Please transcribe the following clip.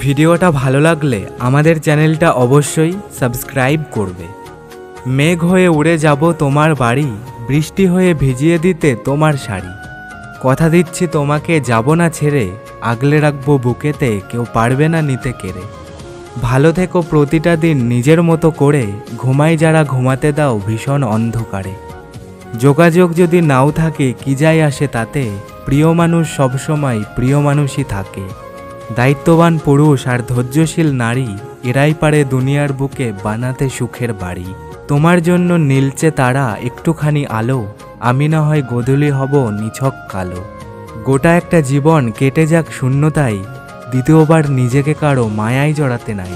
ভিডিওটা ভালো লাগলে আমাদের চ্যানেলটা অবশ্যই সাবস্ক্রাইব করবে। মেঘ হয়ে উড়ে যাব তোমার বাড়ি, বৃষ্টি হয়ে ভিজিয়ে দিতে তোমার শাড়ি। কথা দিচ্ছি তোমাকে যাব না ছেড়ে, আগলে রাখবো বুকেতে, কেউ পারবে না নিতে কেড়ে। ভালো থেকো প্রতিটা দিন নিজের মতো করে, ঘুমাই যারা ঘুমাতে দাও ভীষণ অন্ধকারে। যোগাযোগ যদি নাও থাকে কি যায় আসে তাতে, প্রিয় মানুষ সবসময় প্রিয় মানুষই থাকে। দায়িত্ববান পুরুষ আর ধৈর্যশীল নারী, এরাই পারে দুনিয়ার বুকে বানাতে সুখের বাড়ি। তোমার জন্য নীলচে তারা একটুখানি আলো, আমি না হয় গোধূলি হব নিছক কালো। গোটা একটা জীবন কেটে যাক শূন্যতায়, দ্বিতীয়বার নিজেকে কারো মায়ায় জড়াতে নাই।